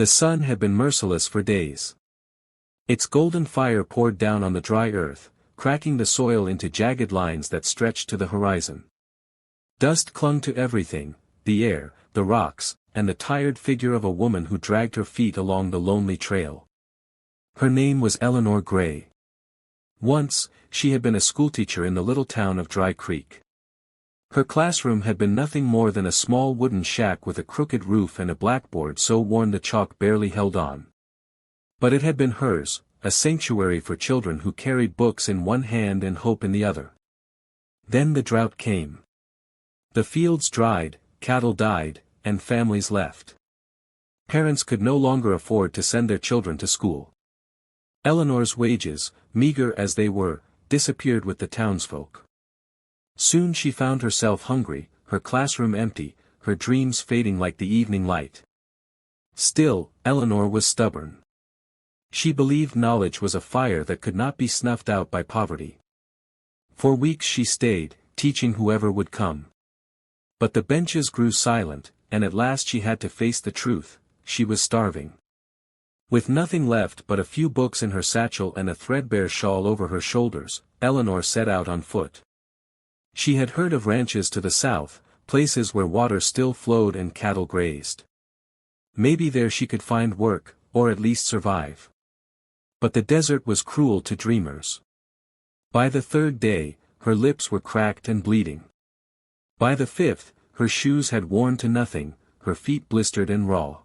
The sun had been merciless for days. Its golden fire poured down on the dry earth, cracking the soil into jagged lines that stretched to the horizon. Dust clung to everything, the air, the rocks, and the tired figure of a woman who dragged her feet along the lonely trail. Her name was Eleanor Gray. Once, she had been a schoolteacher in the little town of Dry Creek. Her classroom had been nothing more than a small wooden shack with a crooked roof and a blackboard so worn the chalk barely held on. But it had been hers, a sanctuary for children who carried books in one hand and hope in the other. Then the drought came. The fields dried, cattle died, and families left. Parents could no longer afford to send their children to school. Eleanor's wages, meager as they were, disappeared with the townsfolk. Soon she found herself hungry, her classroom empty, her dreams fading like the evening light. Still, Eleanor was stubborn. She believed knowledge was a fire that could not be snuffed out by poverty. For weeks she stayed, teaching whoever would come. But the benches grew silent, and at last she had to face the truth: she was starving. With nothing left but a few books in her satchel and a threadbare shawl over her shoulders, Eleanor set out on foot. She had heard of ranches to the south, places where water still flowed and cattle grazed. Maybe there she could find work, or at least survive. But the desert was cruel to dreamers. By the third day, her lips were cracked and bleeding. By the fifth, her shoes had worn to nothing, her feet blistered and raw.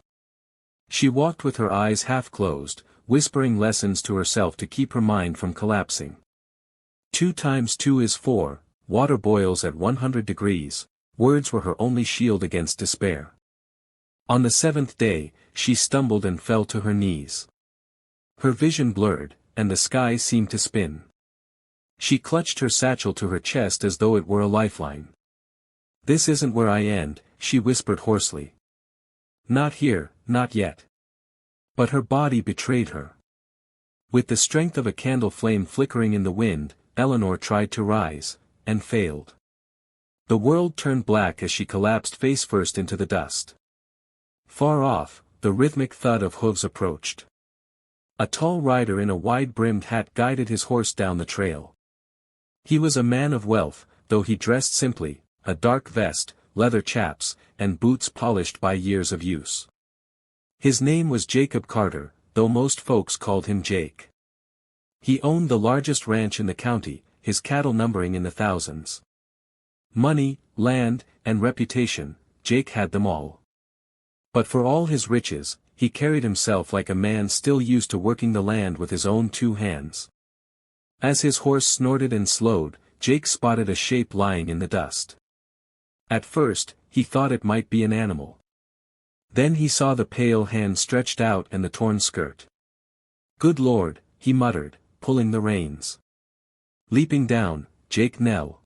She walked with her eyes half closed, whispering lessons to herself to keep her mind from collapsing. 2 times 2 is 4, water boils at 100 degrees, words were her only shield against despair. On the 7th day, she stumbled and fell to her knees. Her vision blurred, and the sky seemed to spin. She clutched her satchel to her chest as though it were a lifeline. "This isn't where I end," she whispered hoarsely. "Not here, not yet." But her body betrayed her. With the strength of a candle flame flickering in the wind, Eleanor tried to rise, and failed. The world turned black as she collapsed face first into the dust. Far off, the rhythmic thud of hooves approached. A tall rider in a wide-brimmed hat guided his horse down the trail. He was a man of wealth, though he dressed simply, a dark vest, leather chaps, and boots polished by years of use. His name was Jacob Carter, though most folks called him Jake. He owned the largest ranch in the county, his cattle numbering in the thousands. Money, land, and reputation, Jake had them all. But for all his riches, he carried himself like a man still used to working the land with his own 2 hands. As his horse snorted and slowed, Jake spotted a shape lying in the dust. At first, he thought it might be an animal. Then he saw the pale hand stretched out and the torn skirt. "Good Lord," he muttered, pulling the reins. Leaping down, Jake Nell.